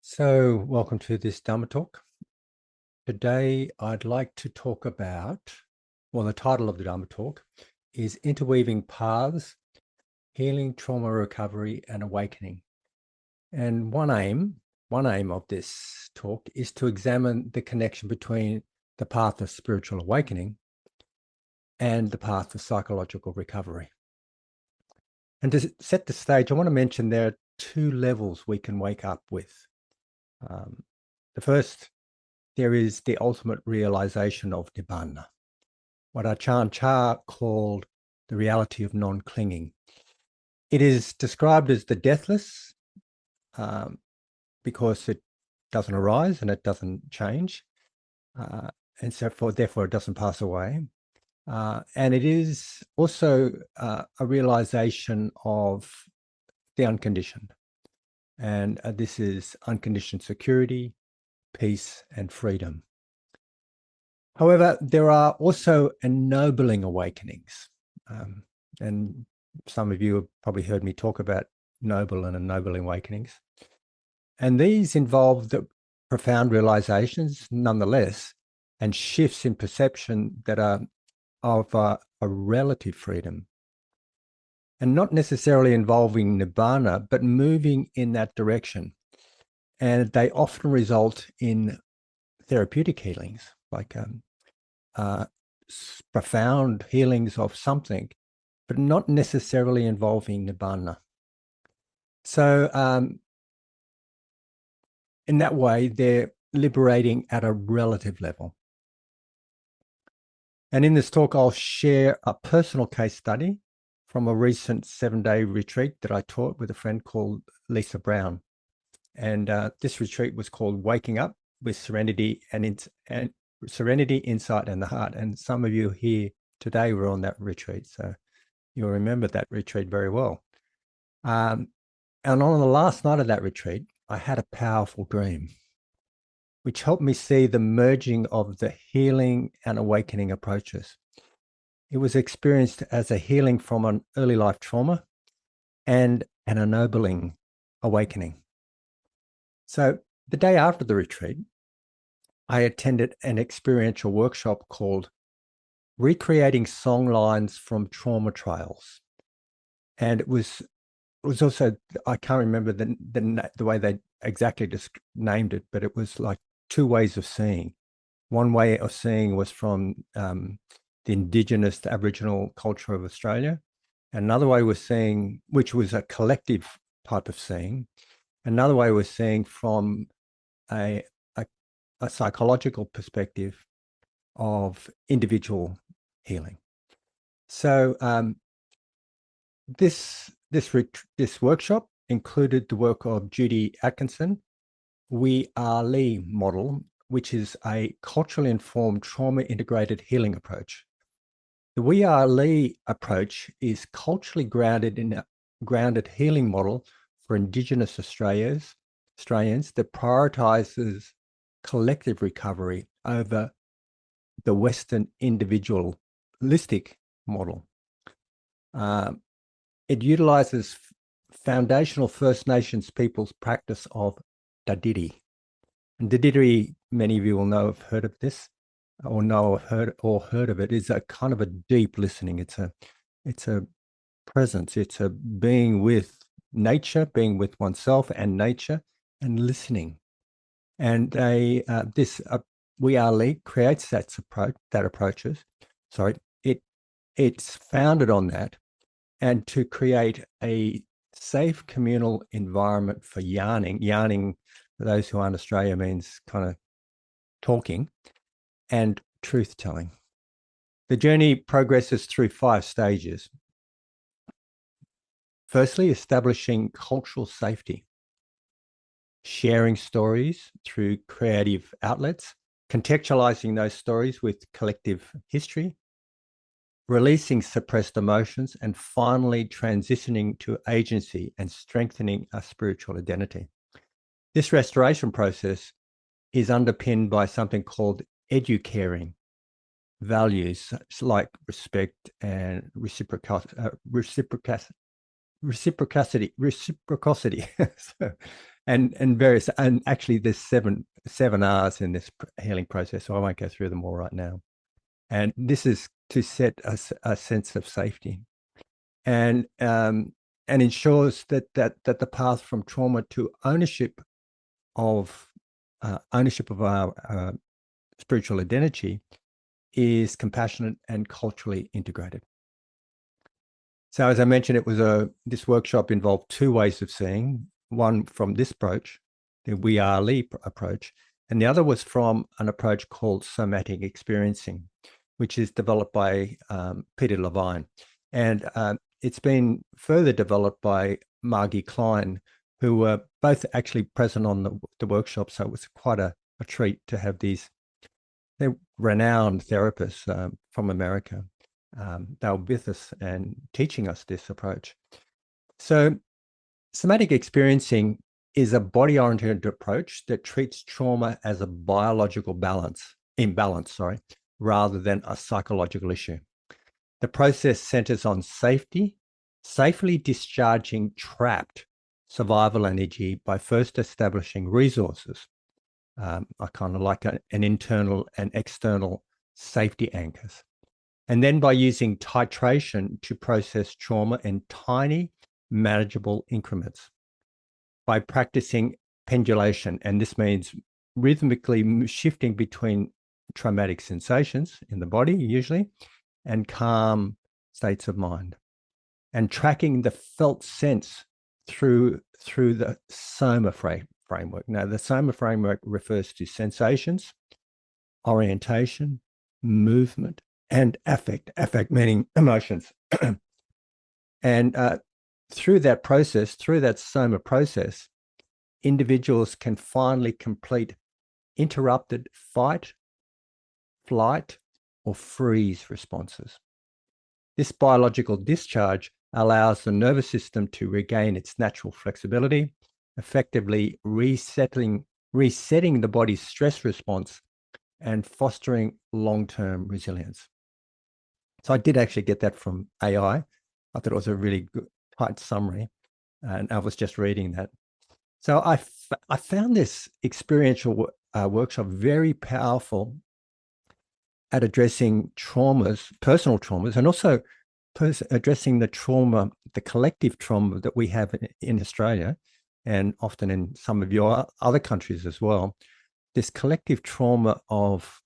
So, welcome to this Dharma talk. Today, I'd like to talk about, the title of the Dharma talk is Interweaving Paths, Healing, Trauma Recovery, and Awakening. And one aim of this talk is to examine the connection between the path of spiritual awakening and the path of psychological recovery. And to set the stage, I want to mention there are two levels we can wake up with. The first, there is the ultimate realization of Nibbana, what Ajahn Chah called the reality of non-clinging. It is described as the deathless because it doesn't arise and it doesn't change. And so therefore it doesn't pass away. And it is also a realization of the unconditioned. And this is unconditioned security, peace, and freedom. However, there are also ennobling awakenings. And some of you have probably heard me talk about noble and ennobling awakenings. And these involve the profound realizations, nonetheless, and shifts in perception that are of a relative freedom. And not necessarily involving Nibbana, but moving in that direction. And they often result in therapeutic healings, like profound healings of something, but not necessarily involving Nibbana. So in that way, they're liberating at a relative level. And in this talk, I'll share a personal case study from a recent 7-day retreat that I taught with a friend called Lisa Brown. And this retreat was called Waking Up with Serenity and Serenity, Insight, and the Heart. And some of you here today were on that retreat, so you'll remember that retreat very well. And on the last night of that retreat, I had a powerful dream, which helped me see the merging of the healing and awakening approaches. It was experienced as a healing from an early life trauma and an ennobling awakening. So the day after the retreat, I attended an experiential workshop called Recreating Song Lines from Trauma Trails. And it was also, I can't remember the way they exactly just named it, but it was like two ways of seeing. One way of seeing was from the Indigenous, the Aboriginal culture of Australia. Another way was seeing, which was a collective type of seeing. Another way was seeing from a psychological perspective of individual healing. So this workshop included the work of Judy Atkinson, We Are Lee model, which is a culturally informed trauma-integrated healing approach. The We Are Lee approach is culturally grounded in a grounded healing model for Indigenous Australians that prioritizes collective recovery over the Western individualistic model. It utilizes foundational First Nations people's practice of Dadiri. And Dadiri, many of you will know, have heard of this, or heard of it, is a kind of a deep listening. It's a presence. It's a being with nature, being with oneself and nature, and listening. And We Are Lee creates that approaches. Sorry, it's founded on that, and to create a safe communal environment for yarning. Yarning, for those who aren't Australia, means kind of talking, and truth telling. The journey progresses through 5 stages. Firstly, establishing cultural safety, sharing stories through creative outlets, contextualizing those stories with collective history, releasing suppressed emotions, and finally transitioning to agency and strengthening our spiritual identity. This restoration process is underpinned by something called educaring values like respect and reciprocity. So and various, and actually there's seven R's in this healing process, so I won't go through them all right now. And this is to set a sense of safety, and ensures that the path from trauma to ownership of our spiritual identity is compassionate and culturally integrated. So as I mentioned, it was this workshop involved two ways of seeing, one from this approach, the We Are Lee approach, and the other was from an approach called Somatic Experiencing, which is developed by Peter Levine. And it's been further developed by Margie Klein, who were both actually present on the workshop. So it was quite a treat to have they're renowned therapists from America. They were with us and teaching us this approach. So somatic experiencing is a body-oriented approach that treats trauma as a biological imbalance, rather than a psychological issue. The process centers on safely discharging trapped survival energy by first establishing resources. I kind of like an internal and external safety anchors. And then by using titration to process trauma in tiny, manageable increments. By practicing pendulation, and this means rhythmically shifting between traumatic sensations in the body, usually, and calm states of mind. And tracking the felt sense through the Soma framework. Now, the Soma framework refers to sensations, orientation, movement, and affect meaning emotions. And through that process, through that Soma process, individuals can finally complete interrupted fight, flight, or freeze responses. This biological discharge allows the nervous system to regain its natural flexibility, effectively resetting the body's stress response and fostering long-term resilience. So I did actually get that from AI. I thought it was a really good, tight summary, and I was just reading that. So I found this experiential workshop very powerful at addressing traumas, personal traumas, and also addressing the collective trauma that we have in Australia, and often in some of your other countries as well. This collective trauma of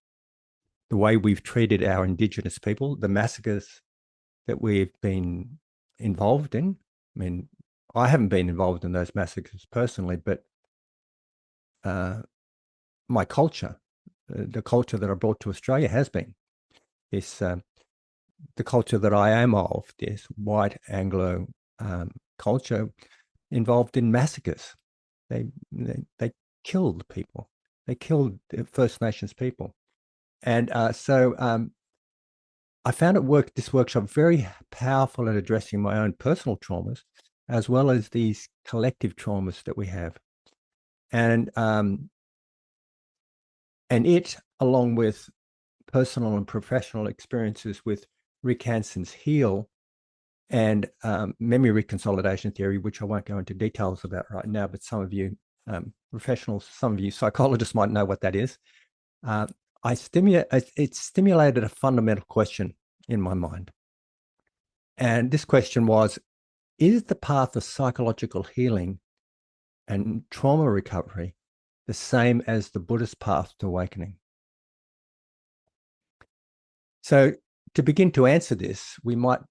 the way we've treated our Indigenous people, the massacres that we've been involved in. I mean, I haven't been involved in those massacres personally, but my culture, the culture that I brought to Australia has been this, the culture that I am of, this white Anglo culture involved in massacres. They killed people. They killed the First Nations people. And so I found this workshop very powerful at addressing my own personal traumas, as well as these collective traumas that we have. And it, along with personal and professional experiences with Rick Hanson's HEAL and Memory Reconsolidation Theory, which I won't go into details about right now, but some of you professionals, some of you psychologists might know what that is. It stimulated a fundamental question in my mind. And this question was, is the path of psychological healing and trauma recovery the same as the Buddhist path to awakening? So to begin to answer this, we might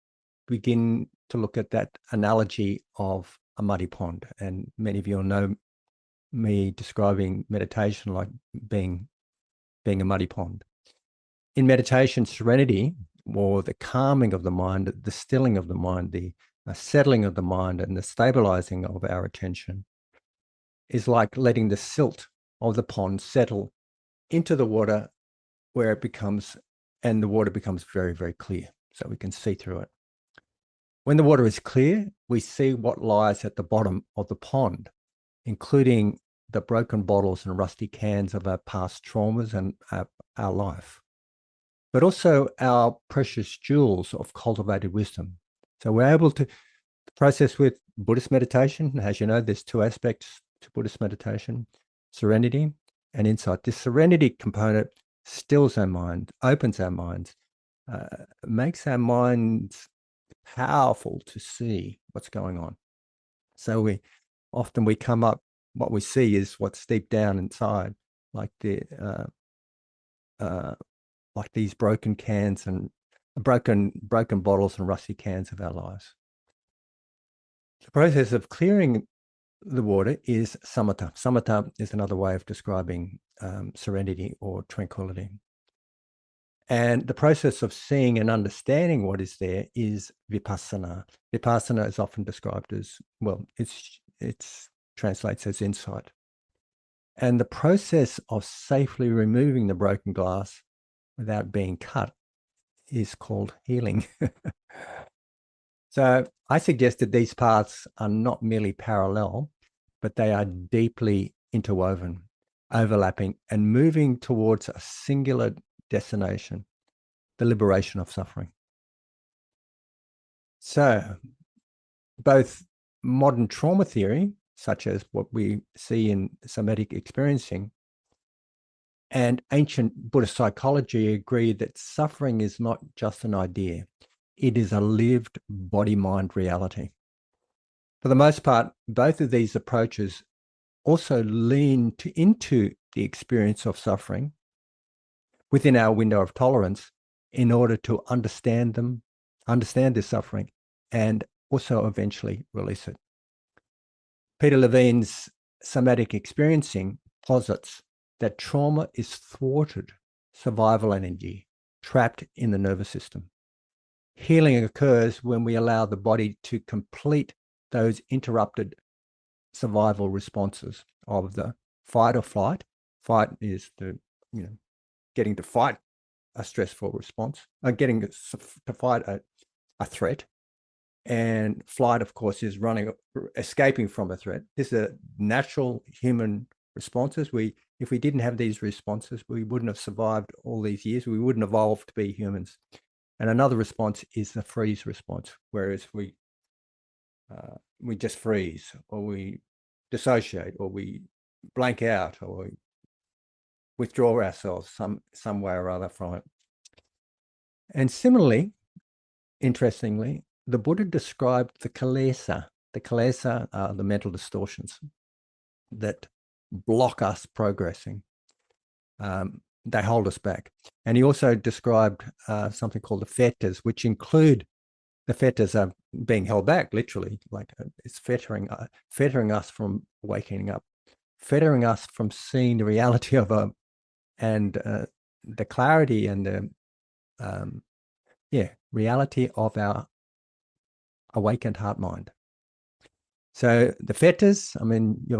begin to look at that analogy of a muddy pond. And many of you will know me describing meditation like being a muddy pond. In meditation, serenity, or the calming of the mind, the stilling of the mind, the settling of the mind, and the stabilizing of our attention is like letting the silt of the pond settle into the water, where the water becomes very, very clear, so we can see through it. When the water is clear, we see what lies at the bottom of the pond, including the broken bottles and rusty cans of our past traumas and our life, but also our precious jewels of cultivated wisdom. So we're able to process with Buddhist meditation. As you know, there's two aspects to Buddhist meditation, serenity and insight. This serenity component stills our mind, opens our minds, makes our minds powerful to see what's going on. So we come up, what we see is what's deep down inside, like like these broken cans and broken bottles and rusty cans of our lives. The process of clearing the water is samatha. Samatha is another way of describing serenity or tranquility. And the process of seeing and understanding what is there is vipassana. Vipassana is often described as, well, it's translates as insight. And the process of safely removing the broken glass without being cut is called healing. So I suggested these paths are not merely parallel, but they are deeply interwoven, overlapping, and moving towards a singular destination, the liberation of suffering. So both modern trauma theory, such as what we see in Somatic Experiencing, and ancient Buddhist psychology agree that suffering is not just an idea. It is a lived body-mind reality. For the most part, both of these approaches also lean into the experience of suffering within our window of tolerance in order to understand this suffering, and also eventually release it. Peter Levine's Somatic Experiencing posits that trauma is thwarted survival energy trapped in the nervous system. Healing occurs when we allow the body to complete those interrupted survival responses of the fight or flight. Fight is getting to fight a stressful response, getting to fight a threat. And flight, of course, is escaping from a threat. These are natural human responses. If we didn't have these responses, we wouldn't have survived all these years. We wouldn't evolve to be humans. And another response is the freeze response, whereas we just freeze, or we dissociate, or we blank out, or we withdraw ourselves some way or other from it. And similarly, interestingly, the Buddha described the kilesa. The kilesa are the mental distortions that block us progressing. They hold us back. And he also described something called the fetters, which include, the fetters are being held back, literally, like it's fettering us from waking up, fettering us from seeing the reality of the clarity and the reality of our awakened heart mind. So the fetters, I mean, you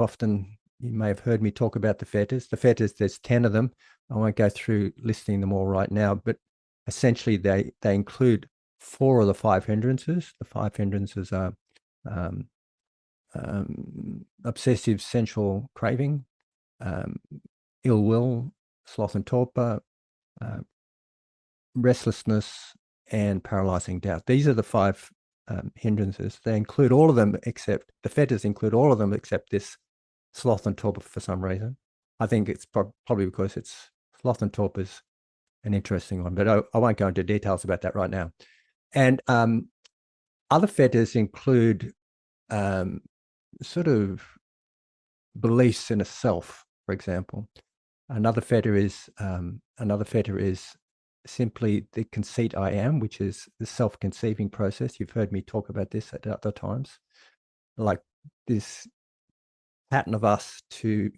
may have heard me talk about the fetters. The fetters, there's 10 of them. I won't go through listing them all right now, but essentially they include 4 of the 5 hindrances. The 5 hindrances are obsessive sensual craving, ill will, sloth and torpor, restlessness, and paralyzing doubt. These are the 5 hindrances. They include all of them except, the fetters include all of them except this sloth and torpor for some reason. I think it's probably because sloth and torpor is an interesting one, but I won't go into details about that right now. And other fetters include sort of beliefs in a self, for example. Another fetter is simply the conceit I am, which is the self-conceiving process. You've heard me talk about this at other times, like this pattern of us to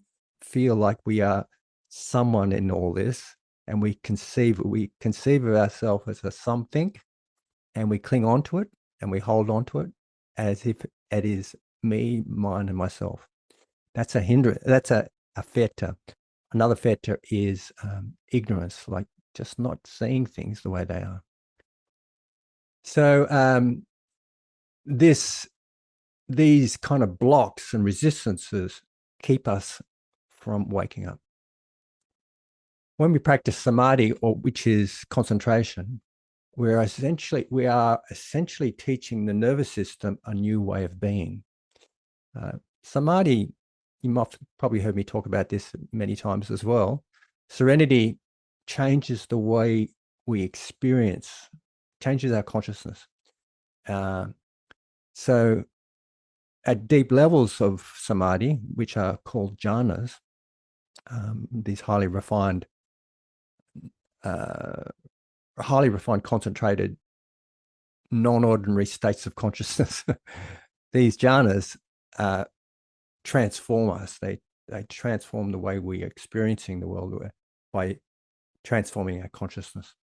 feel like we are someone in all this, and we conceive of ourselves as a something, and we cling on to it and we hold on to it as if it is me, mine, and myself. That's a hindrance. That's a fetter. Another fetter is ignorance, like just not seeing things the way they are. So these kind of blocks and resistances keep us from waking up. When we practice samadhi, which is concentration, we are essentially teaching the nervous system a new way of being. Samadhi you might probably heard me talk about this many times as well. Serenity changes the way we experience, changes our consciousness. So at deep levels of samadhi, which are called jhanas, these highly refined, concentrated, non-ordinary states of consciousness, these jhanas transform us. They transform the way we're experiencing the world by transforming our consciousness.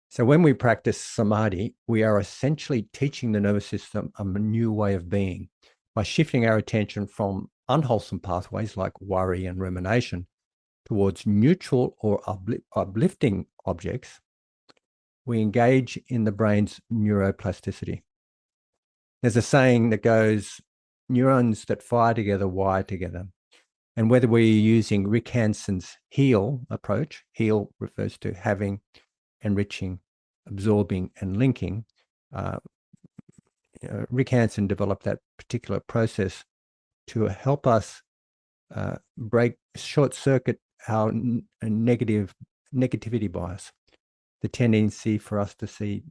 So when we practice samadhi, we are essentially teaching the nervous system a new way of being by shifting our attention from unwholesome pathways like worry and rumination towards neutral or uplifting objects. We engage in the brain's neuroplasticity. There's a saying that goes, neurons that fire together wire together. And whether we're using Rick Hanson's HEAL approach, HEAL refers to having, enriching, absorbing, and linking. Rick Hanson developed that particular process to help us short circuit our negativity bias, the tendency for us to see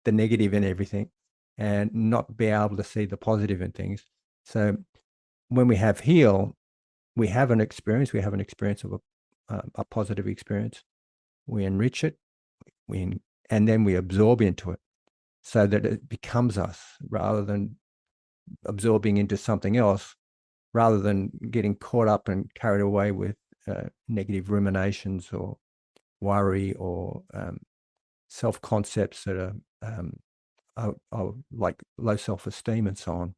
the negative in everything and not be able to see the positive in things. So when we have HEAL, we have an experience of a positive experience. We enrich it, and then we absorb into it so that it becomes us rather than absorbing into something else, rather than getting caught up and carried away with negative ruminations or worry or self-concepts that are like low self-esteem and so on.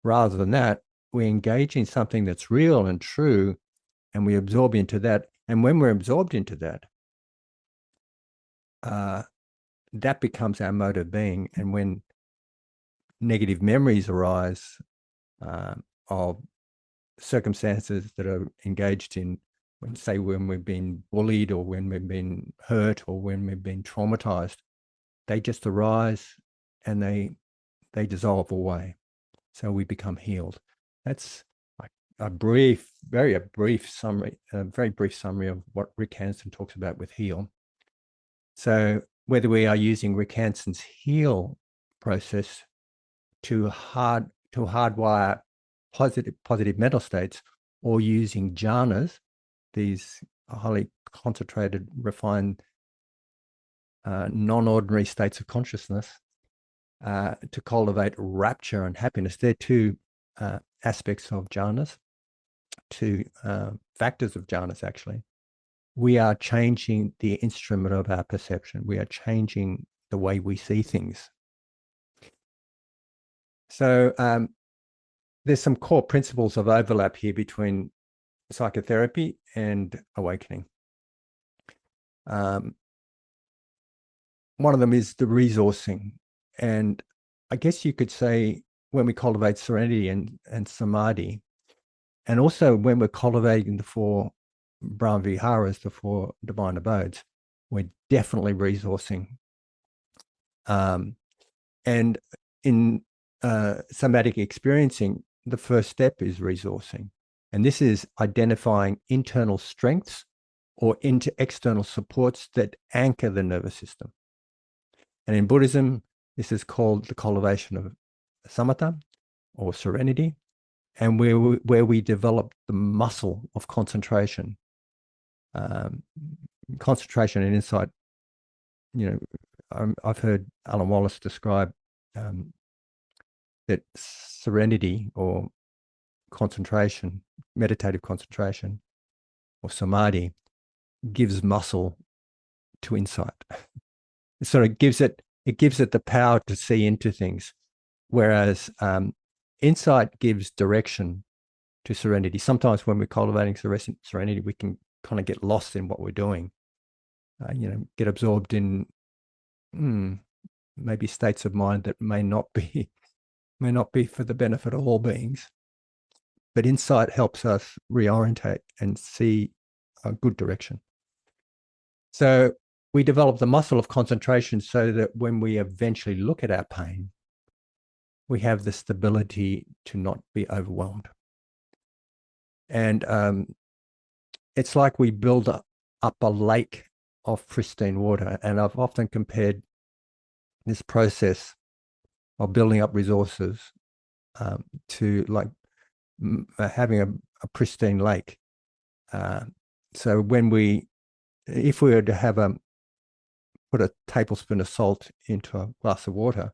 Rather than that, we engage in something that's real and true, and we absorb into that. And when we're absorbed into that, that becomes our mode of being. And when negative memories arise of circumstances that are engaged in, when we've been bullied or when we've been hurt or when we've been traumatized, they just arise and they dissolve away. So we become healed. That's like a very brief summary of what Rick Hanson talks about with HEAL. So whether we are using Rick Hanson's HEAL process to hardwire positive mental states, or using jhanas, these highly concentrated, refined, non-ordinary states of consciousness, to cultivate rapture and happiness. They're two aspects of jhanas, two factors of jhanas, actually. We are changing the instrument of our perception. We are changing the way we see things. So there's some core principles of overlap here between psychotherapy and awakening. One of them is the resourcing. And I guess you could say when we cultivate serenity and samadhi, and also when we're cultivating the four Brahma Viharas, the four divine abodes, we're definitely resourcing. And in somatic experiencing, the first step is resourcing. And this is identifying internal strengths or external supports that anchor the nervous system. And in Buddhism, this is called the cultivation of samatha or serenity, and where we develop the muscle of concentration. Concentration and insight, I've heard Alan Wallace describe that serenity or concentration, meditative concentration or samadhi, gives muscle to insight. It sort of gives it the power to see into things, whereas insight gives direction to serenity. Sometimes when we're cultivating serenity, we can kind of get lost in what we're doing, get absorbed in maybe states of mind that may not be for the benefit of all beings. But insight helps us reorientate and see a good direction. So we develop the muscle of concentration so that when we eventually look at our pain, we have the stability to not be overwhelmed. And it's like we build up a lake of pristine water. And I've often compared this process of building up resources to like having a pristine lake. So if we were to have put a tablespoon of salt into a glass of water,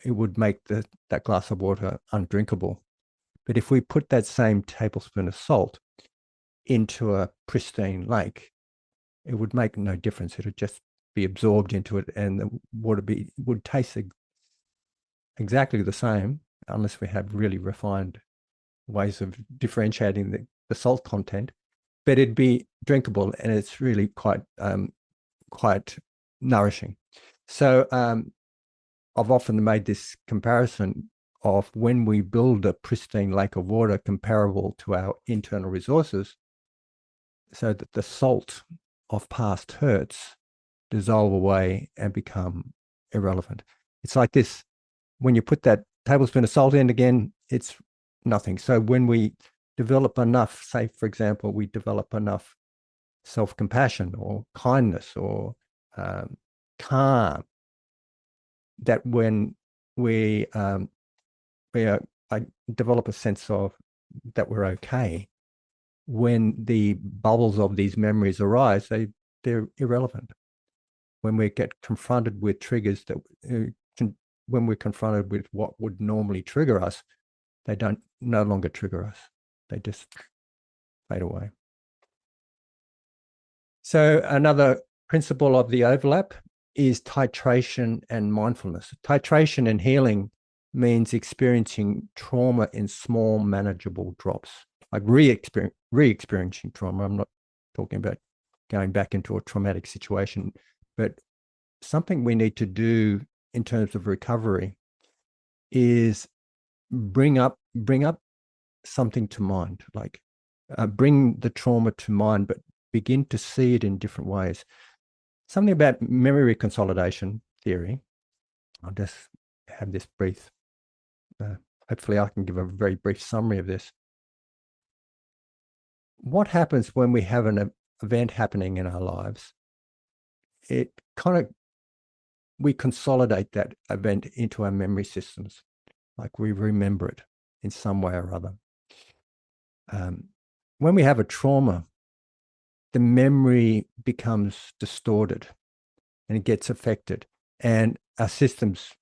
it would make that glass of water undrinkable. But if we put that same tablespoon of salt into a pristine lake, it would make no difference. It would just be absorbed into it, and the water would taste exactly the same, unless we have really refined ways of differentiating the salt content. But it'd be drinkable, and it's really quite nourishing. So I've often made this comparison of when we build a pristine lake of water comparable to our internal resources, so that the salt of past hurts dissolve away and become irrelevant. It's like this: when you put that tablespoon of salt in again, it's nothing. So when we develop enough, say, for example, we develop enough self-compassion or kindness or calm, that when I develop a sense of that we're okay, when the bubbles of these memories arise, they're irrelevant. When we get confronted with triggers when we're confronted with what would normally trigger us, they don't no longer trigger us. They just fade away. So another principle of the overlap is titration and mindfulness. Titration and healing means experiencing trauma in small, manageable drops, like re-experiencing trauma. I'm not talking about going back into a traumatic situation, but something we need to do in terms of recovery is bring up something to mind, like bring the trauma to mind, but begin to see it in different ways. Something about memory reconsolidation theory. I'll just have this brief, hopefully I can give a very brief summary of this. What happens when we have an event happening in our lives? We consolidate that event into our memory systems, like we remember it in some way or other. When we have a trauma, the memory becomes distorted and it gets affected, and our systems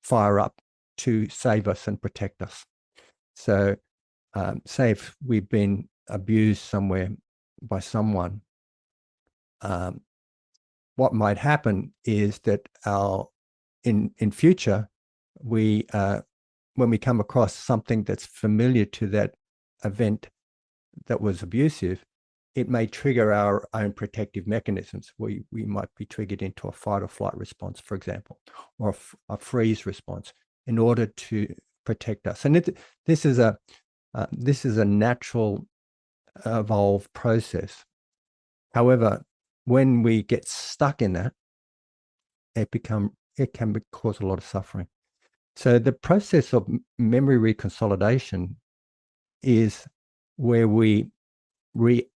fire up to save us and protect us. So say if we've been abused somewhere by someone, what might happen is that in future, when we come across something that's familiar to that event that was abusive, it may trigger our own protective mechanisms. We might be triggered into a fight or flight response, for example, or a freeze response in order to protect us. And this is a natural evolved process. However, when we get stuck in that, it can cause a lot of suffering. So the process of memory reconsolidation is where when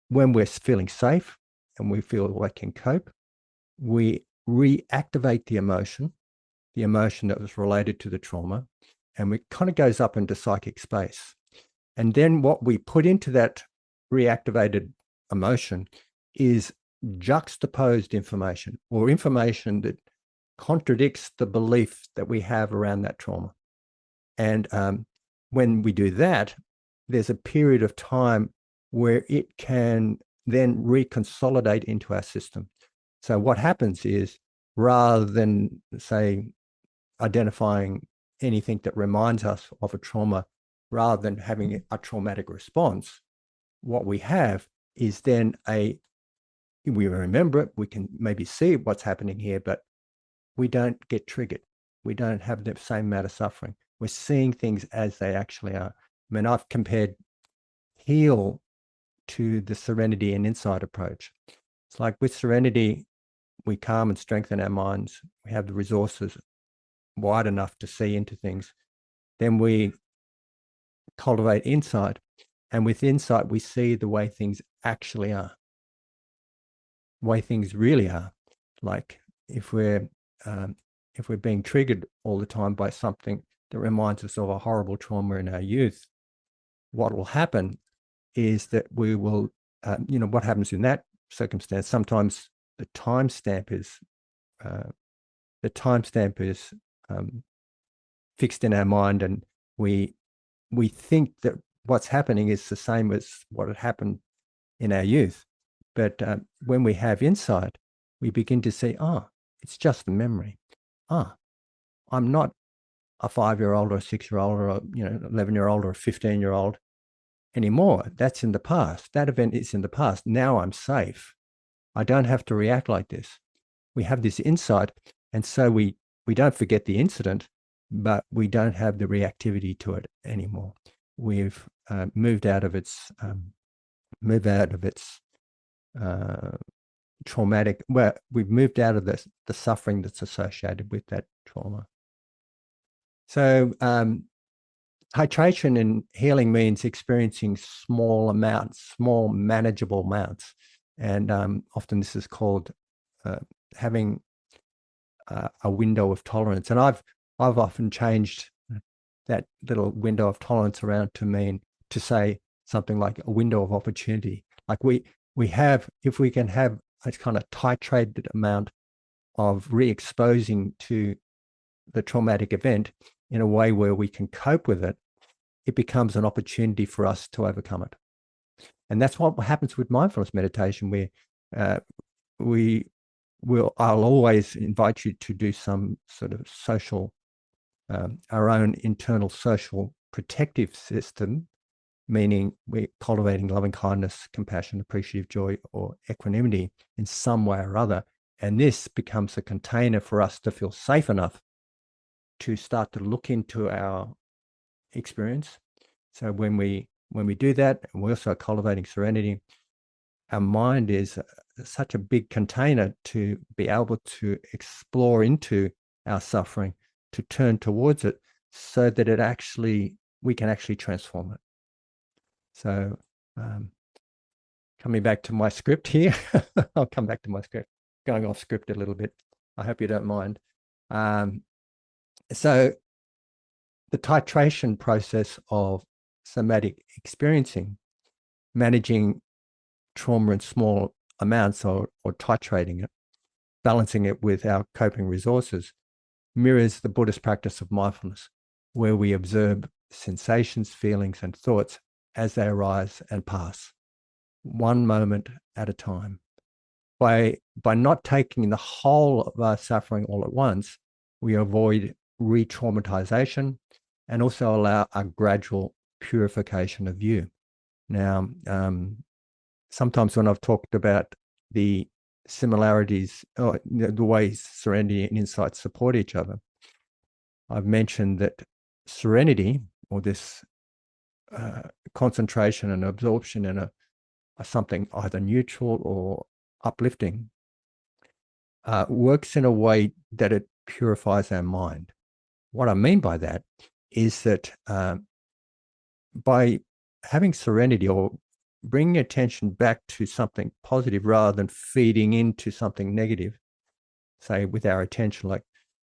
we're feeling safe and we feel we can cope, we reactivate the emotion that was related to the trauma, and it kind of goes up into psychic space. And then what we put into that reactivated emotion is juxtaposed information, or information that contradicts the belief that we have around that trauma. And when we do that, there's a period of time where it can then reconsolidate into our system. So what happens is, rather than, say, identifying anything that reminds us of a trauma, rather than having a traumatic response, what we have is then we remember it, we can maybe see what's happening here, but we don't get triggered. We don't have the same amount of suffering. We're seeing things as they actually are. I mean, I've compared heal to the serenity and insight approach. It's like with serenity, we calm and strengthen our minds. We have the resources wide enough to see into things. Then we cultivate insight, And with insight, we see the way things actually are, the way things really are. Like if we're being triggered all the time by something that reminds us of a horrible trauma in our youth, what will happen is that we will, what happens in that circumstance, sometimes the timestamp is fixed in our mind, and we think that what's happening is the same as what had happened in our youth. But when we have insight, we begin to see, it's just a memory. I'm not a 5-year-old or a 6-year-old or a 11-year-old or a 15-year-old anymore. That's in the past. That event is in the past. Now I'm safe. I don't have to react like this. We have this insight, and so we don't forget the incident, but we don't have the reactivity to it anymore. We've moved out of its traumatic. Well, we've moved out of the suffering that's associated with that trauma. So titration in healing means experiencing small amounts, small manageable amounts, and often this is called having a window of tolerance. And I've often changed that little window of tolerance around to say something like a window of opportunity. Like we have, if we can have a kind of titrated amount of re-exposing to the traumatic event in a way where we can cope with it, it becomes an opportunity for us to overcome it. And that's what happens with mindfulness meditation, where I'll always invite you to do some sort of social, our own internal social protective system, meaning we're cultivating loving kindness, compassion, appreciative joy, or equanimity in some way or other. And this becomes a container for us to feel safe enough to start to look into our experience. So when we do that, and we're also cultivating serenity, our mind is such a big container to be able to explore into our suffering, to turn towards it, so that we can actually transform it. So coming back to my script here, I'll come back to my script, going off script a little bit. I hope you don't mind. So the titration process of somatic experiencing, managing trauma in small amounts or titrating it, balancing it with our coping resources, mirrors the Buddhist practice of mindfulness, where we observe sensations, feelings, and thoughts as they arise and pass, one moment at a time. By not taking the whole of our suffering all at once, we avoid re-traumatization and also allow a gradual purification of view. Now, sometimes when I've talked about the similarities, or the ways serenity and insight support each other, I've mentioned that serenity, or this concentration and absorption in a something either neutral or uplifting, works in a way that it purifies our mind. What I mean by that is that by having serenity, or bringing attention back to something positive rather than feeding into something negative, say with our attention, like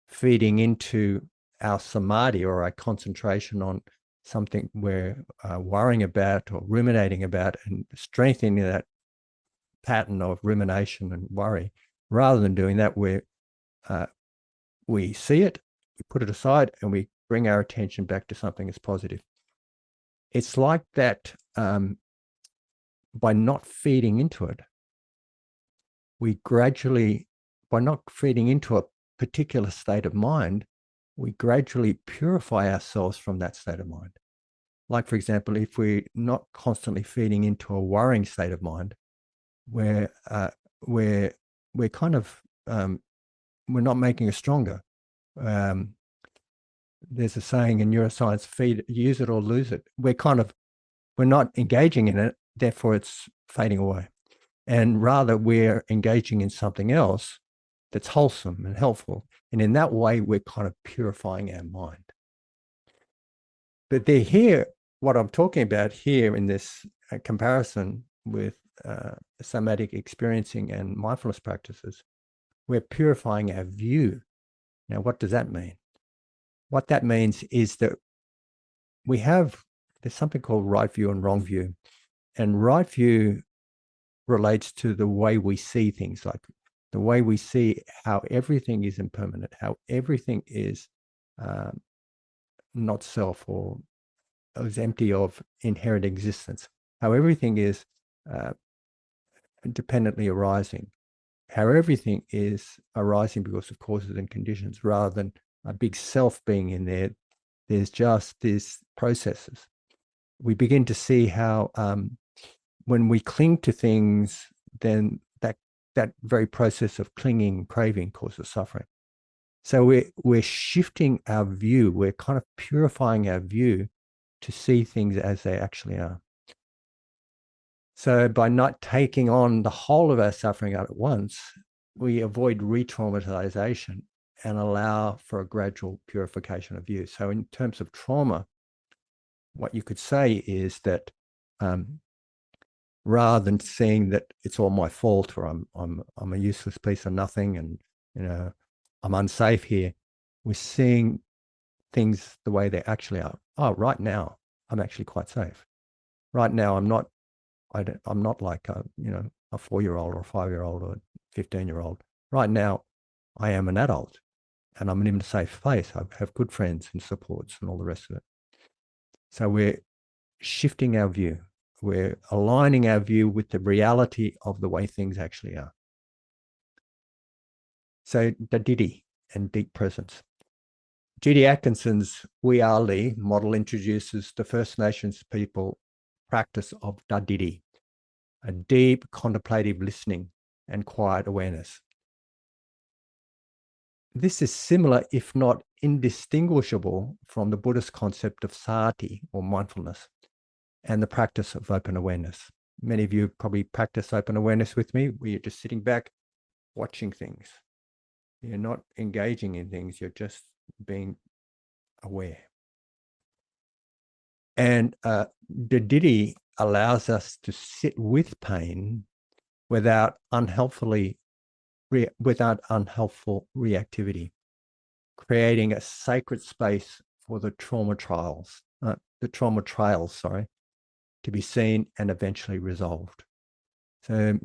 feeding into our samadhi or our concentration on something we're worrying about or ruminating about, and strengthening that pattern of rumination and worry. Rather than doing that, we see it, we put it aside, and we bring our attention back to something that's positive. It's like that. By not feeding into it, by not feeding into a particular state of mind, we gradually purify ourselves from that state of mind. Like, for example, if we're not constantly feeding into a worrying state of mind, we're kind of, we're not making us stronger. There's a saying in neuroscience, use it or lose it. We're not engaging in it, therefore it's fading away. And rather, we're engaging in something else that's wholesome and helpful. And in that way, we're kind of purifying our mind. But they're here what I'm talking about here in this comparison with somatic experiencing and mindfulness practices, we're purifying our view. Now, what does that mean? What that means is that there's something called right view and wrong view. And right view relates to the way we see things, like the way we see how everything is impermanent, how everything is not self or is empty of inherent existence, how everything is dependently arising, how everything is arising because of causes and conditions rather than a big self being in there. There's just these processes. We begin to see how when we cling to things, then that very process of clinging, craving causes suffering. So we're shifting our view. We're kind of purifying our view to see things as they actually are. So by not taking on the whole of our suffering at once, we avoid re-traumatization and allow for a gradual purification of view. So in terms of trauma, what you could say is that rather than seeing that it's all my fault or I'm a useless piece of nothing and I'm unsafe here, we're seeing things the way they actually are. Oh, right now I'm actually quite safe. Right now I'm not like a 4-year-old or a 5-year-old or a 15-year-old. Right now I am an adult and I'm in a safe place. I have good friends and supports and all the rest of it. So we're shifting our view. We're aligning our view with the reality of the way things actually are. So Dadidi and deep presence. G.D. Atkinson's We Are Li model introduces the First Nations people practice of Dadidi, a deep contemplative listening and quiet awareness. This is similar, if not indistinguishable, from the Buddhist concept of sati, or mindfulness, and the practice of open awareness. Many of you probably practice open awareness with me, where you're just sitting back, watching things. You're not engaging in things, you're just being aware. And Dadidi allows us to sit with pain without unhelpful reactivity, creating a sacred space for the trauma trails, to be seen and eventually resolved. So,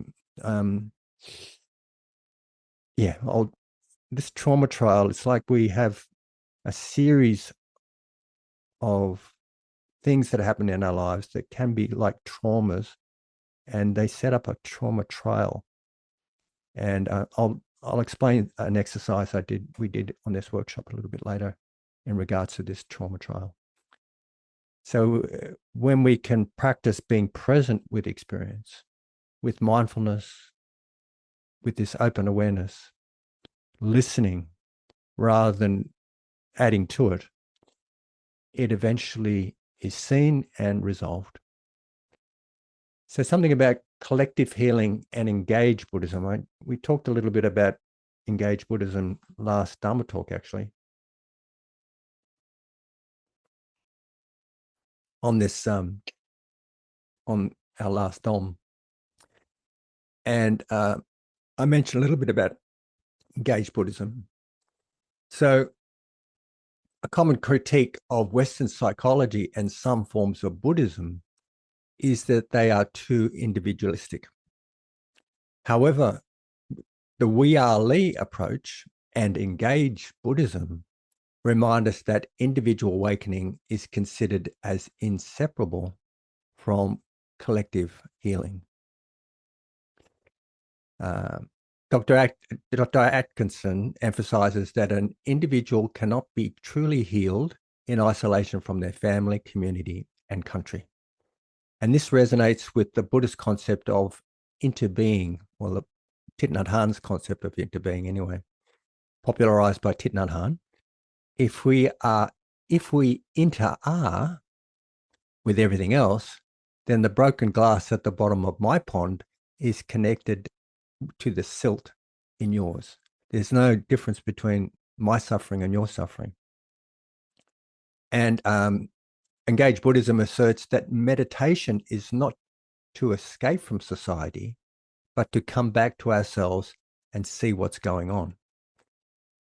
this trauma trial, it's like we have a series of things that happen in our lives that can be like traumas, and they set up a trauma trial. And I'll explain an exercise we did on this workshop a little bit later in regards to this trauma trial. So when we can practice being present with experience, with mindfulness, with this open awareness, listening rather than adding to it, it eventually is seen and resolved. So something about collective healing and engaged Buddhism. Right? We talked a little bit about engaged Buddhism last Dharma talk, actually, on this on our last Dom. And I mentioned a little bit about engaged Buddhism. So a common critique of Western psychology and some forms of Buddhism is that they are too individualistic. However, the We Are Li approach and engaged Buddhism remind us that individual awakening is considered as inseparable from collective healing. Dr. Atkinson emphasizes that an individual cannot be truly healed in isolation from their family, community, and country. And this resonates with the Buddhist concept of interbeing, or the Thich Nhat Hanh's concept of interbeing anyway, popularized by Thich Nhat Hanh. If we inter-are with everything else, then the broken glass at the bottom of my pond is connected to the silt in yours. There's no difference between my suffering and your suffering. And Engaged Buddhism asserts that meditation is not to escape from society, but to come back to ourselves and see what's going on.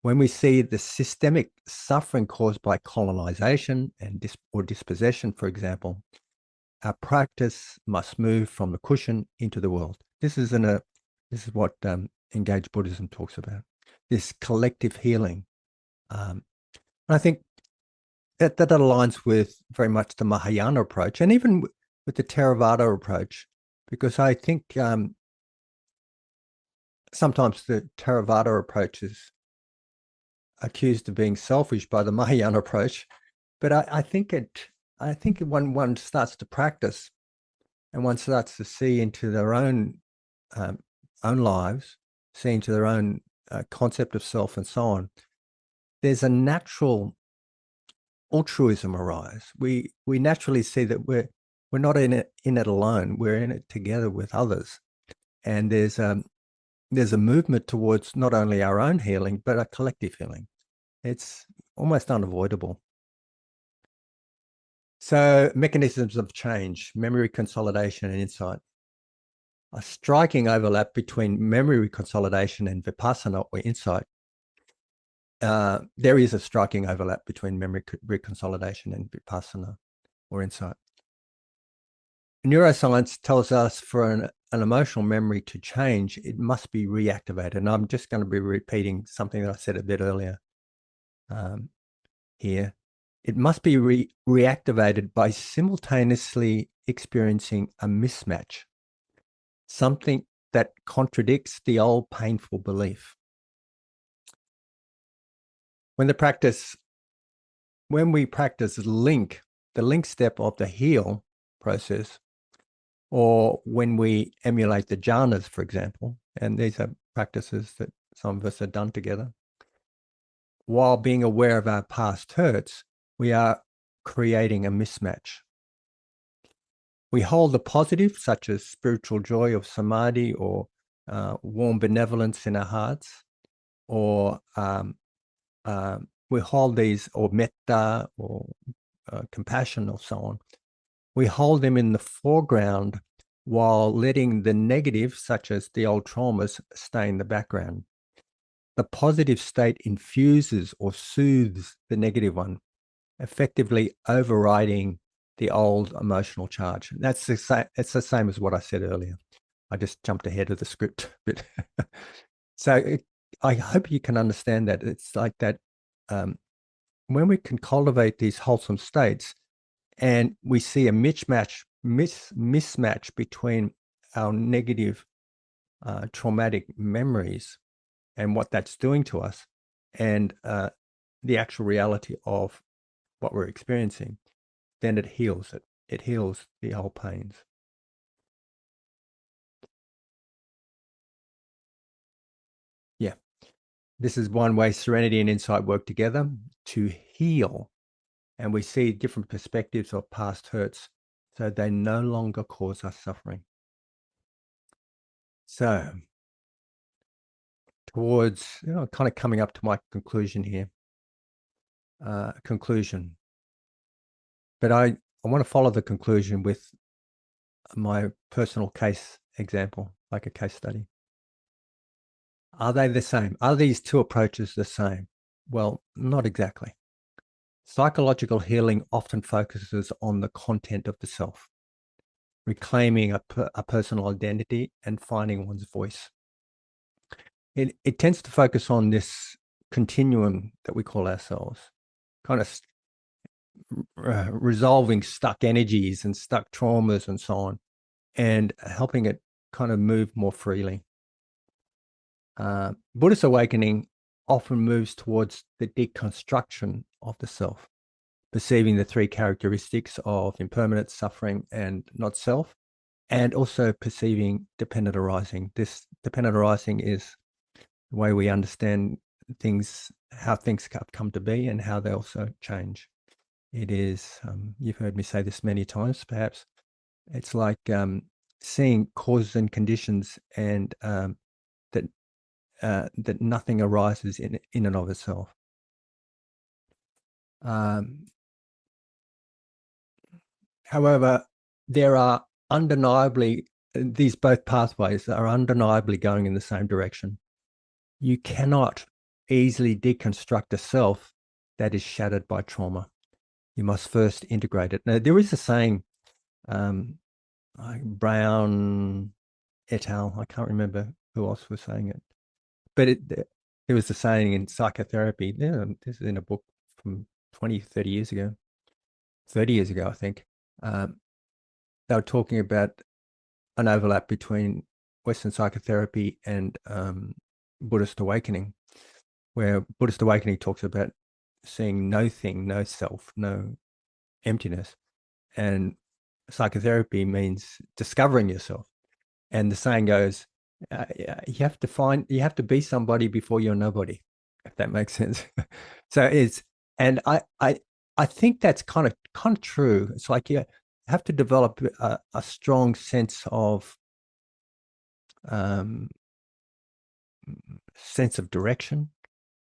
When we see the systemic suffering caused by colonization and or dispossession, for example, our practice must move from the cushion into the world. This is what Engaged Buddhism talks about. This collective healing. I think that aligns with very much the Mahayana approach, and even with the Theravada approach, because I think sometimes the Theravada approach is accused of being selfish by the Mahayana approach, but I think when one starts to practice and one starts to see into their own lives, see into their own concept of self and so on, there's a natural altruism arise. We naturally see that we're not in it alone. We're in it together with others, and there's a movement towards not only our own healing but a collective healing. It's almost unavoidable. So, mechanisms of change, memory consolidation and insight. A striking overlap between memory consolidation and vipassana or insight. There is a striking overlap between memory reconsolidation and vipassana or insight. Neuroscience tells us for an emotional memory to change, it must be reactivated. And I'm just going to be repeating something that I said a bit earlier here. It must be reactivated by simultaneously experiencing a mismatch, something that contradicts the old painful belief. When we practice the link step of the heal process, or when we emulate the jhanas, for example, and these are practices that some of us have done together, while being aware of our past hurts, we are creating a mismatch. We hold the positive, such as spiritual joy of samadhi or warm benevolence in our hearts, or we hold these, or metta, or compassion, or so on. We hold them in the foreground while letting the negative, such as the old traumas, stay in the background. The positive state infuses or soothes the negative one, effectively overriding the old emotional charge. That's the same. It's the same as what I said earlier. I just jumped ahead of the script a bit. So I hope you can understand that. It's like that when we can cultivate these wholesome states and we see a mismatch between our negative traumatic memories and what that's doing to us and the actual reality of what we're experiencing, then it heals it. It heals the old pains. Yeah. This is one way serenity and insight work together to heal. And we see different perspectives of past hurts so they no longer cause us suffering. So, towards kind of coming up to my conclusion here. But I want to follow the conclusion with my personal case example, like a case study. Are they the same? Are these two approaches the same? Well, not exactly. Psychological healing often focuses on the content of the self, reclaiming a personal identity and finding one's voice. It tends to focus on this continuum that we call ourselves, kind of resolving stuck energies and stuck traumas and so on, and helping it kind of move more freely. Buddhist awakening often moves towards the deconstruction of the self, perceiving the three characteristics of impermanence, suffering, and not self, and also perceiving dependent arising. This dependent arising is the way we understand things, how things come to be, and how they also change. It is, you've heard me say this many times, perhaps. It's like seeing causes and conditions, and that nothing arises in and of itself. However, there are undeniably, these both pathways are undeniably going in the same direction. You cannot easily deconstruct a self that is shattered by trauma. You must first integrate it. Now, there is a saying, Brown et al., I can't remember who else was saying it, but there was a saying in psychotherapy. Yeah, this is in a book from 20, 30 years ago, 30 years ago, I think. They were talking about an overlap between Western psychotherapy and Buddhist awakening, where Buddhist awakening talks about seeing no thing, no self, no emptiness. And psychotherapy means discovering yourself. And the saying goes, you have to be somebody before you're nobody, if that makes sense. So and I think that's kind of true. It's like you have to develop a strong sense of um, direction,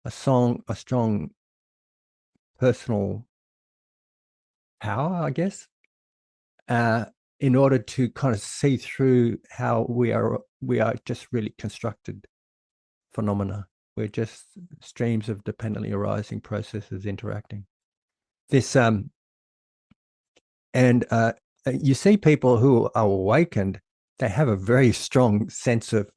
a strong personal power, I guess, uh, in order to kind of see through how we are just really constructed phenomena. We're just streams of dependently arising processes interacting. This and you see people who are awakened, they have a very strong sense of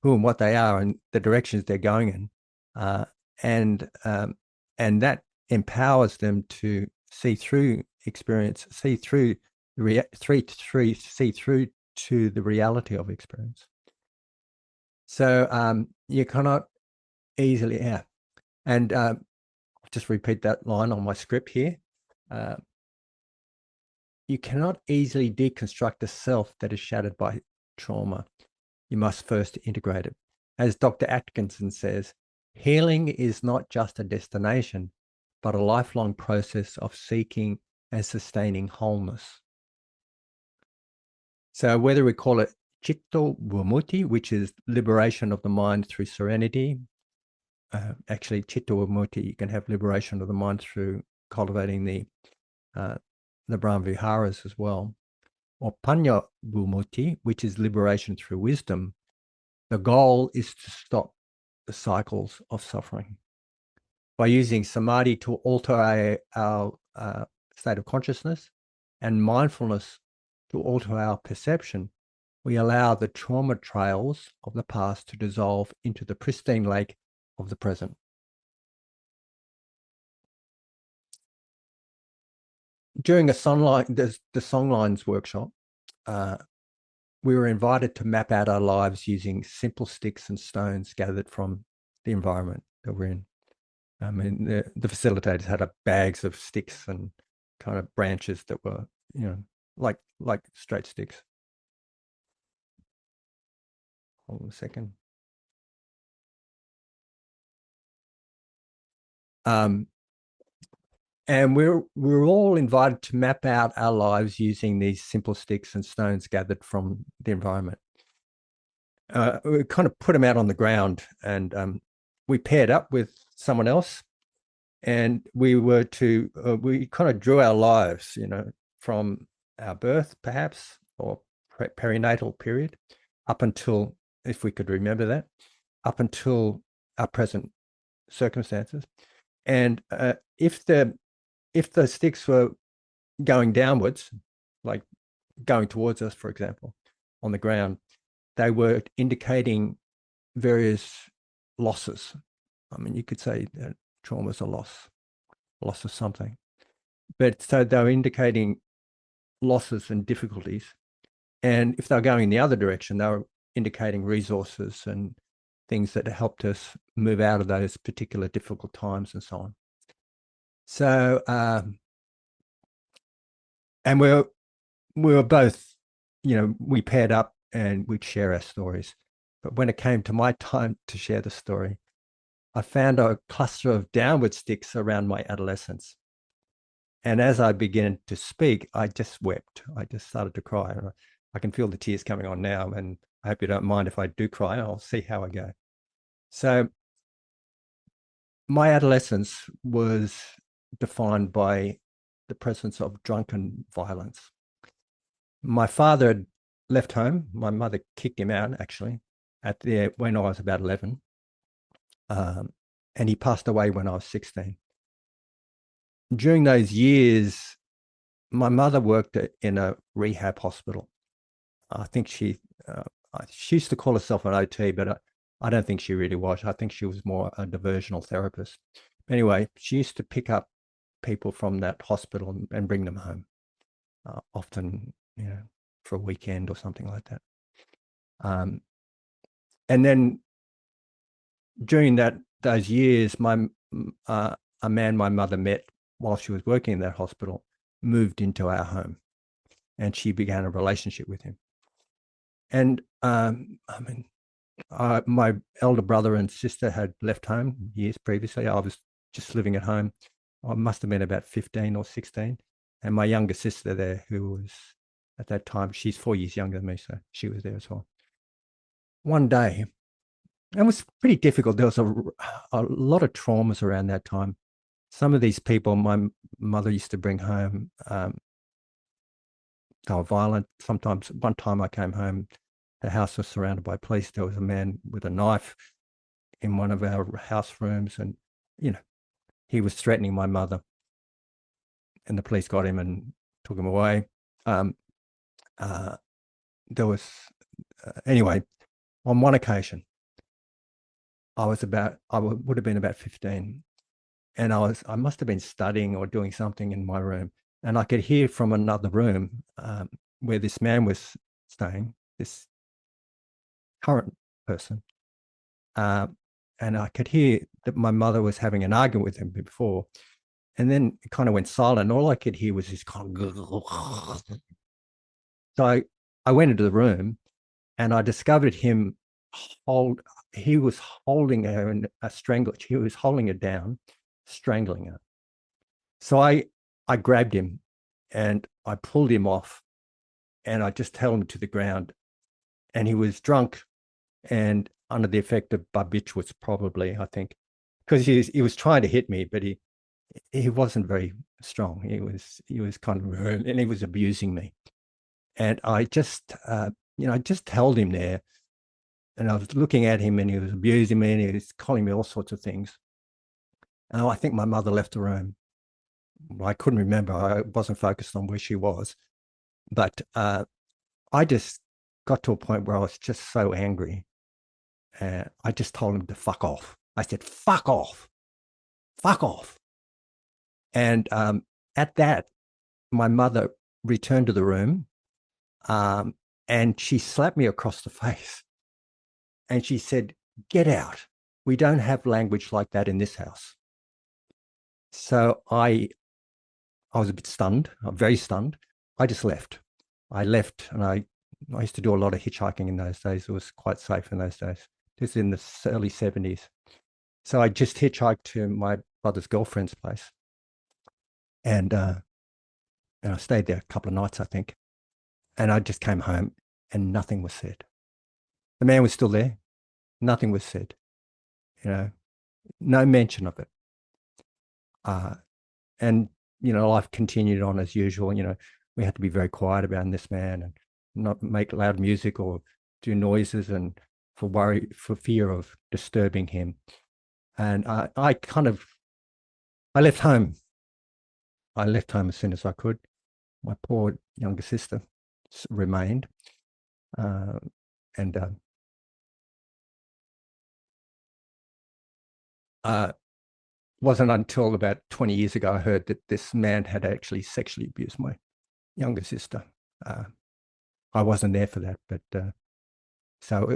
who and what they are and the directions they're going in, uh, and um, and that empowers them to see through experience, see through see through to the reality of experience. So you cannot easily, yeah. And just repeat that line on my script here. Uh, you cannot easily deconstruct a self that is shattered by trauma. You must first integrate it. As Dr. Atkinson says, healing is not just a destination, but a lifelong process of seeking and sustaining wholeness. So whether we call it Chitta Vimutti, which is liberation of the mind through serenity, actually Chitta Vimutti, you can have liberation of the mind through cultivating the Brahma Viharas as well, or Panya Vimutti, which is liberation through wisdom. The goal is to stop the cycles of suffering. By using samadhi to alter our state of consciousness and mindfulness to alter our perception, we allow the trauma trails of the past to dissolve into the pristine lake of the present. During the Songlines workshop, we were invited to map out our lives using simple sticks and stones gathered from the environment that we're in. I mean, the facilitators had bags of sticks and kind of branches that were, like straight sticks. Hold on a second. And we're all invited to map out our lives using these simple sticks and stones gathered from the environment. We kind of put them out on the ground, and we paired up with someone else, and we kind of drew our lives, from our birth, perhaps, or perinatal period, up until, if we could remember that, up until our present circumstances. And if the sticks were going downwards, like going towards us, for example, on the ground, they were indicating various losses. I mean, you could say that trauma is a loss of something. But so they were indicating losses and difficulties. And if they were going in the other direction, they were indicating resources and things that helped us move out of those particular difficult times and so on. So, and we were both, we paired up and we'd share our stories. But when it came to my time to share the story, I found a cluster of downward sticks around my adolescence. And as I began to speak, I just wept. I just started to cry. I can feel the tears coming on now. And I hope you don't mind if I do cry. I'll see how I go. So my adolescence was defined by the presence of drunken violence. My father had left home. My mother kicked him out, actually, when I was about 11. And he passed away when I was 16. During those years, my mother worked in a rehab hospital. I think she used to call herself an OT, but I don't think she really was. I think she was more a diversional therapist. Anyway, she used to pick up people from that hospital and bring them home, often, for a weekend or something like that. And then during those years, a man my mother met while she was working in that hospital moved into our home, and she began a relationship with him. And my elder brother and sister had left home years previously. I was just living at home. I must have been about 15 or 16. And my younger sister there, who was at that time, she's 4 years younger than me, so she was there as well. One day, it was pretty difficult. There was a lot of traumas around that time. Some of these people my mother used to bring home, they were violent. Sometimes, one time I came home, the house was surrounded by police. There was a man with a knife in one of our house rooms, and he was threatening my mother, and the police got him and took him away. There was anyway, on one occasion, I would have been about 15, and I must have been studying or doing something in my room, and I could hear from another room where this man was staying, this current person, and I could hear that my mother was having an argument with him before, and then it kind of went silent. All I could hear was this kind of. So I went into the room, and I discovered him he was holding her in a stranglage. He was holding her down, strangling her. So I grabbed him and I pulled him off, and I just held him to the ground. And he was drunk and under the effect of barbiturates, probably, I think, because he was trying to hit me, but he wasn't very strong. He was kind of, and he was abusing me. And I just just held him there, and I was looking at him, and he was abusing me, and he was calling me all sorts of things. And I think my mother left the room. I couldn't remember. I wasn't focused on where she was, but I just got to a point where I was just so angry. I just told him to fuck off. I said, fuck off, fuck off. And at that, my mother returned to the room, and she slapped me across the face. And she said, get out. We don't have language like that in this house. So I was a bit stunned, very stunned. I just left. I left, and I used to do a lot of hitchhiking in those days. It was quite safe in those days. This is in the early 70s. So I just hitchhiked to my brother's girlfriend's place. And I stayed there a couple of nights, I think. And I just came home, and nothing was said. The man was still there. Nothing was said. No mention of it. And life continued on as usual. We had to be very quiet about this man and not make loud music or do noises, and for fear of disturbing him. And I left home. I left home as soon as I could. My poor younger sister remained, and wasn't until about 20 years ago I heard that this man had actually sexually abused my younger sister. I wasn't there for that, but so it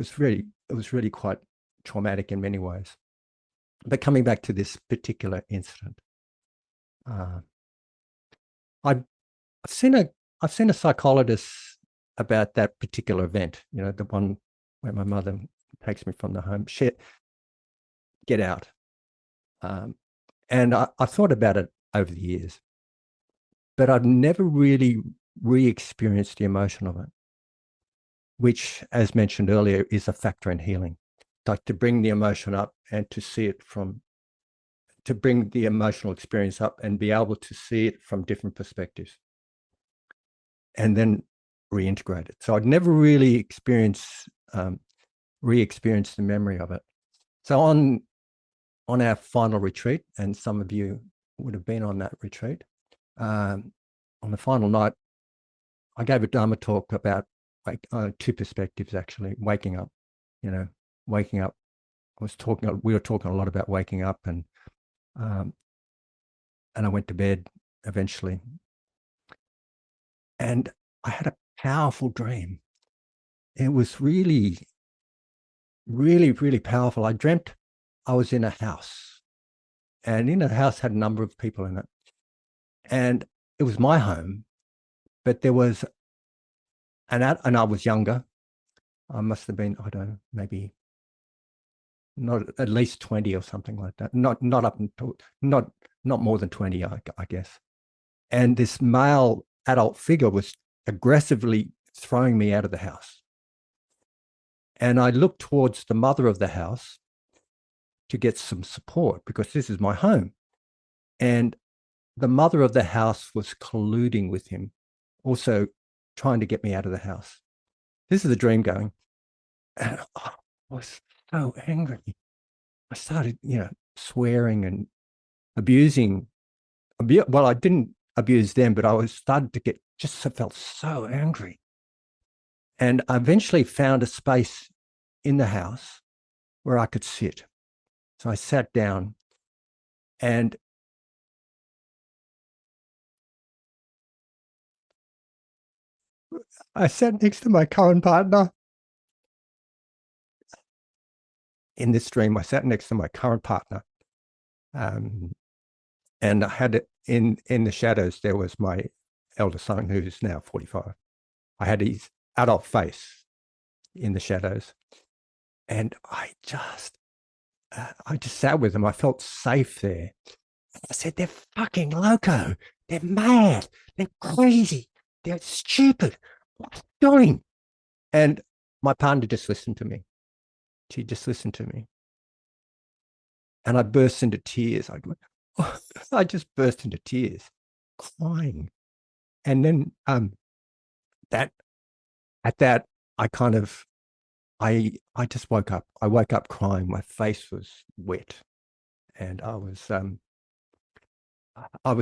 was really quite traumatic in many ways. But coming back to this particular incident, I've seen a psychologist about that particular event. The one where my mother takes me from the home. Get out. And I thought about it over the years, but I've never really re-experienced the emotion of it, which, as mentioned earlier, is a factor in healing. Like to bring the emotion up and to bring the emotional experience up and be able to see it from different perspectives. And then reintegrated. So I'd never really re-experienced the memory of it. So on our final retreat, and some of you would have been on that retreat, on the final night, I gave a Dharma talk about two perspectives, actually. Waking up, waking up. We were talking a lot about waking up, and I went to bed eventually. And I had a powerful dream. It was really, really, really powerful. I dreamt I was in a house, and in the house had a number of people in it. And it was my home, but there was and I was younger. I must have been, I don't know, maybe not at least 20 or something like that. Not up until not more than 20, I guess. And this male adult figure was aggressively throwing me out of the house. And I looked towards the mother of the house to get some support, because this is my home. And the mother of the house was colluding with him, also trying to get me out of the house. This is the dream going. And I was so angry. I started, swearing and abusing. Well, I didn't abuse them, but I started to get felt so angry. And I eventually found a space in the house where I could sit. So I sat down, and I sat next to my current partner. In this dream, I sat next to my current partner. And I had it in the shadows, there was my elder son, who's now 45. I had his adult face in the shadows. And I just sat with him. I felt safe there. I said, they're fucking loco. They're mad. They're crazy. They're stupid. What are you doing? And my partner just listened to me. She just listened to me. And I burst into tears. I just burst into tears, crying. And then I just woke up. I woke up crying. My face was wet. And I was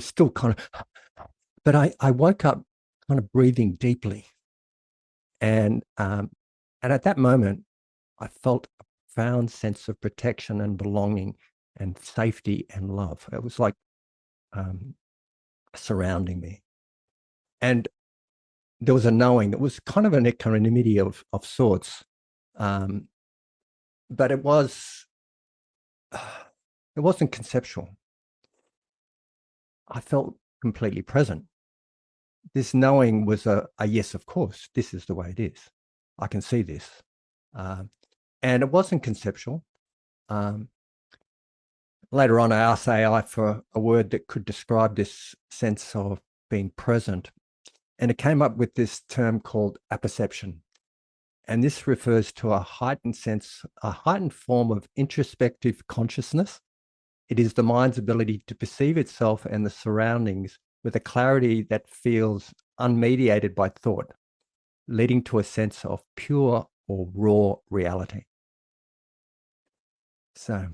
still kind of, but I woke up kind of breathing deeply. And at that moment, I felt a profound sense of protection and belonging and safety and love. It was like surrounding me. And there was a knowing that was kind of an equanimity of sorts. But it wasn't conceptual. I felt completely present. This knowing was a yes, of course, this is the way it is. I can see this. And it wasn't conceptual. Later on, I asked AI for a word that could describe this sense of being present. And it came up with this term called apperception. And this refers to a heightened form of introspective consciousness. It is the mind's ability to perceive itself and the surroundings with a clarity that feels unmediated by thought, leading to a sense of pure or raw reality. So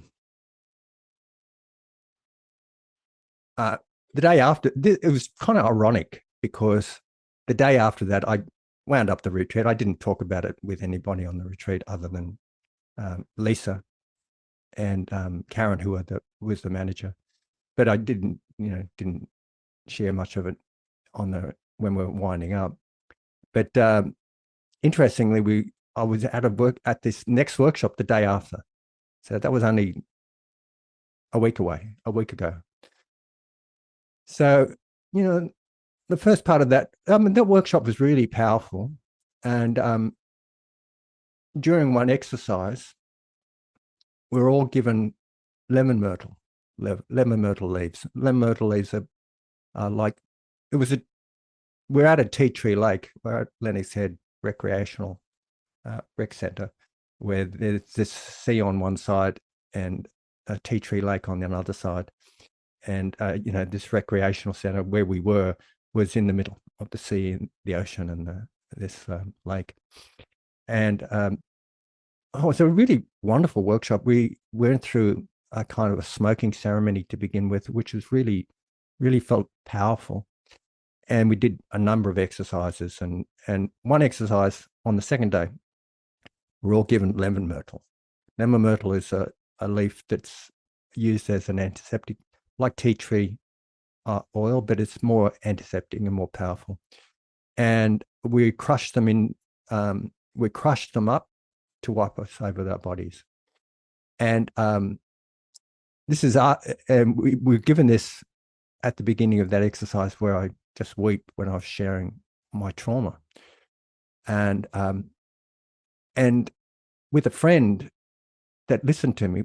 the day after, it was kind of ironic, because the day after that, I wound up the retreat. I didn't talk about it with anybody on the retreat other than Lisa and Karen, who was the manager. But I didn't share much of it when we were winding up. But interestingly, I was out of work at this next workshop the day after. So that was only a week ago. So, the first part of that, that workshop was really powerful. And during one exercise, we were all given lemon myrtle leaves. Lemon myrtle leaves are like, we're at a tea tree lake. We're at Lennox Head Recreational Rec Centre, where there's this sea on one side and a tea tree lake on the other side. And, this recreational centre where we were was in the middle of the sea and the ocean and lake. And it was a really wonderful workshop. We went through a kind of a smoking ceremony to begin with, which was really, really felt powerful. And we did a number of exercises. And one exercise on the second day, we're all given lemon myrtle. Lemon myrtle is a leaf that's used as an antiseptic, like tea tree oil, but it's more antiseptic and more powerful. And we crushed them up to wipe us over our bodies. And this is and we were given this at the beginning of that exercise, where I just weep when I was sharing my trauma. And with a friend that listened to me,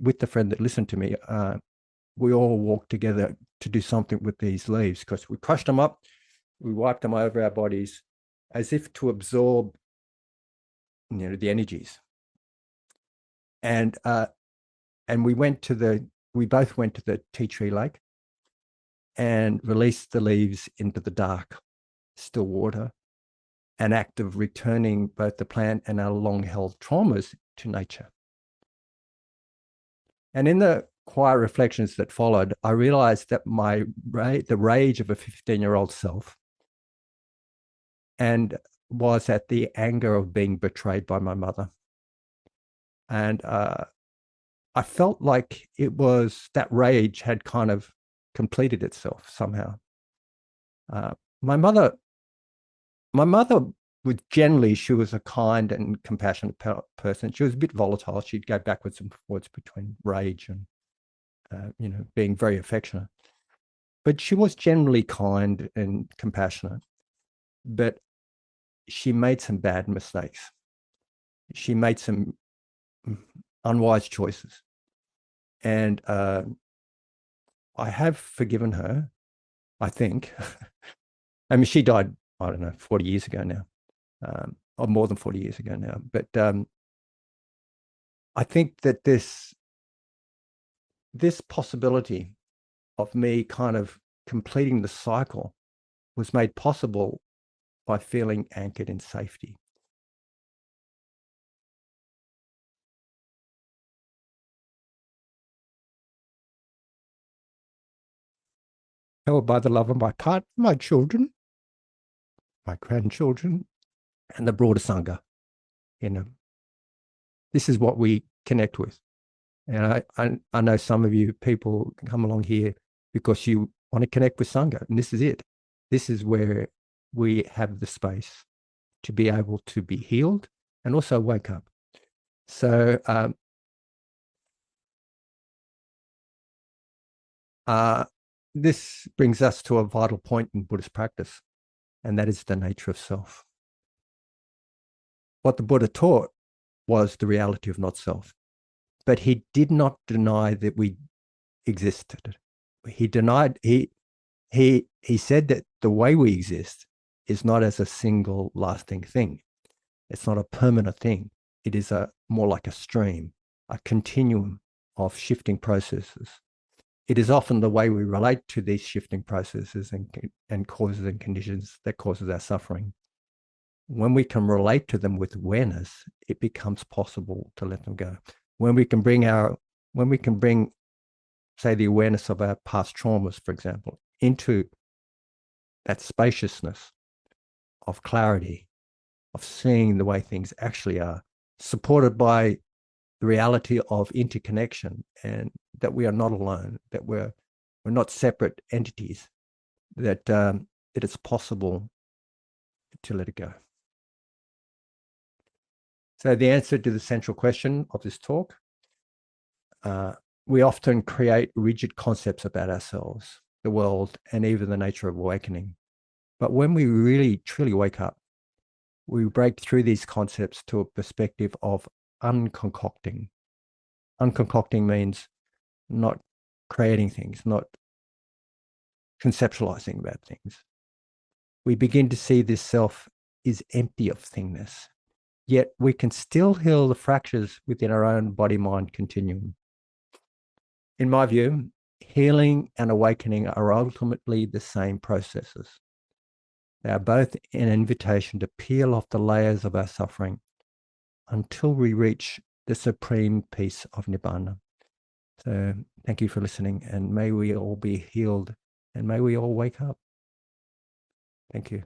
we all walked together to do something with these leaves, because we crushed them up, we wiped them over our bodies as if to absorb, the energies. And we both went to the tea tree lake and released the leaves into the dark, still water, an act of returning both the plant and our long-held traumas to nature. And in the quiet reflections that followed, I realized that the rage of a 15-year-old self and was at the anger of being betrayed by my mother. And I felt like that rage had kind of completed itself somehow. My mother she was a kind and compassionate person. She was a bit volatile. She'd go backwards and forwards between rage and, being very affectionate. But she was generally kind and compassionate. But she made some bad mistakes. She made some unwise choices. And I have forgiven her, I think. I mean, she died, I don't know, 40 years ago now, or more than 40 years ago now. But I think that this possibility of me kind of completing the cycle was made possible by feeling anchored in safety. Held by the love of my partner, my children, my grandchildren, and the broader Sangha. This is what we connect with. And I know some of you people come along here because you want to connect with Sangha, and this is it. This is where we have the space to be able to be healed and also wake up. So this brings us to a vital point in Buddhist practice, and that is the nature of self. What the Buddha taught was the reality of not self, but he did not deny that we existed. He said that the way we exist is not as a single lasting thing. It's not a permanent thing. It is more like a stream, a continuum of shifting processes. It is often the way we relate to these shifting processes and causes and conditions that causes our suffering. When we can relate to them with awareness, it becomes possible to let them go. When we can bring, say, the awareness of our past traumas, for example, into that spaciousness of clarity, of seeing the way things actually are, supported by the reality of interconnection, and that we are not alone, that we're not separate entities, that it is possible to let it go. So the answer to the central question of this talk, we often create rigid concepts about ourselves, the world, and even the nature of awakening. But when we really, truly wake up, we break through these concepts to a perspective of unconcocting. Unconcocting means not creating things, not conceptualizing about things. We begin to see this self is empty of thingness, yet we can still heal the fractures within our own body-mind continuum. In my view, healing and awakening are ultimately the same processes. They are both an invitation to peel off the layers of our suffering until we reach the supreme peace of Nibbana. So thank you for listening, and may we all be healed, and may we all wake up. Thank you.